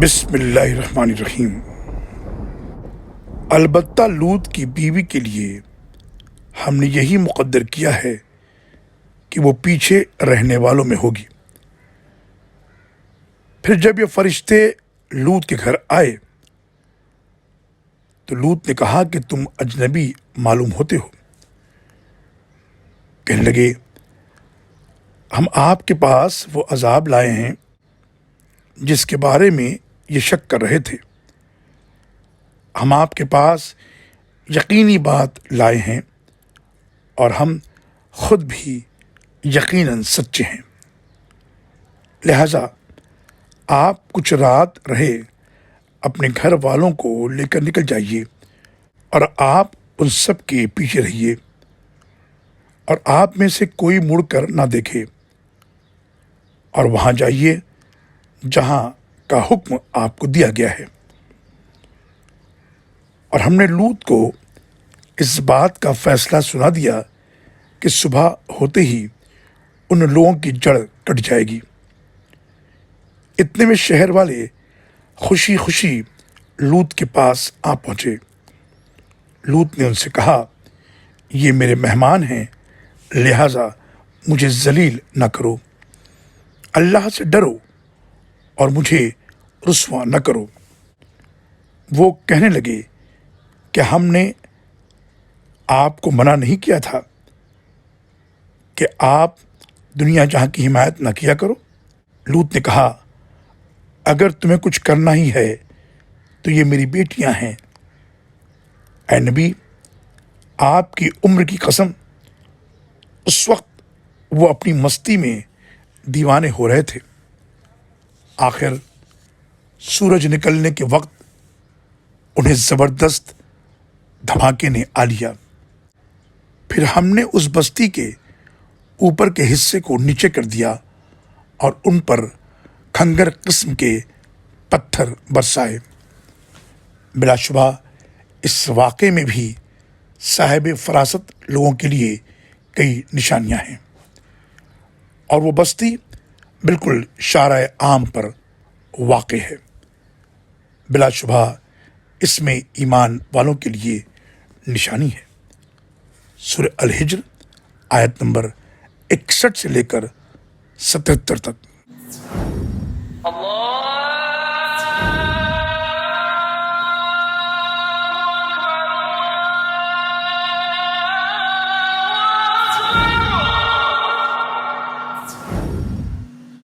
بسم اللہ الرحمن الرحیم۔ البتہ لوط کی بیوی کے لیے ہم نے یہی مقدر کیا ہے کہ وہ پیچھے رہنے والوں میں ہوگی۔ پھر جب یہ فرشتے لوط کے گھر آئے تو لوط نے کہا کہ تم اجنبی معلوم ہوتے ہو۔ کہنے لگے ہم آپ کے پاس وہ عذاب لائے ہیں جس کے بارے میں یہ شک کر رہے تھے۔ ہم آپ کے پاس یقینی بات لائے ہیں اور ہم خود بھی یقیناً سچے ہیں، لہذا آپ کچھ رات رہے اپنے گھر والوں کو لے کر نکل جائیے اور آپ ان سب کے پیچھے رہیے، اور آپ میں سے کوئی مڑ کر نہ دیکھے، اور وہاں جائیے جہاں کا حکم آپ کو دیا گیا ہے۔ اور ہم نے لوط کو اس بات کا فیصلہ سنا دیا کہ صبح ہوتے ہی ان لوگوں کی جڑ کٹ جائے گی۔ اتنے میں شہر والے خوشی خوشی لوط کے پاس آ پہنچے۔ لوط نے ان سے کہا یہ میرے مہمان ہیں، لہٰذا مجھے ذلیل نہ کرو، اللہ سے ڈرو اور مجھے رسوا نہ کرو۔ وہ کہنے لگے کہ ہم نے آپ کو منع نہیں کیا تھا کہ آپ دنیا جہاں کی حمایت نہ کیا کرو؟ لوط نے کہا اگر تمہیں کچھ کرنا ہی ہے تو یہ میری بیٹیاں ہیں۔ اے نبی، آپ کی عمر کی قسم، اس وقت وہ اپنی مستی میں دیوانے ہو رہے تھے۔ آخر سورج نکلنے کے وقت انہیں زبردست دھماکے نے آ لیا۔ پھر ہم نے اس بستی کے اوپر کے حصے کو نیچے کر دیا اور ان پر کھنگر قسم کے پتھر برسائے۔ بلا شبہ اس واقعے میں بھی صاحب فراست لوگوں کے لیے کئی نشانیاں ہیں، اور وہ بستی بالکل شارع عام پر واقع ہے۔ بلا شبہ اس میں ایمان والوں کے لیے نشانی ہے۔ سورہ الحجر آیت نمبر 61 سے لے کر 77 تک۔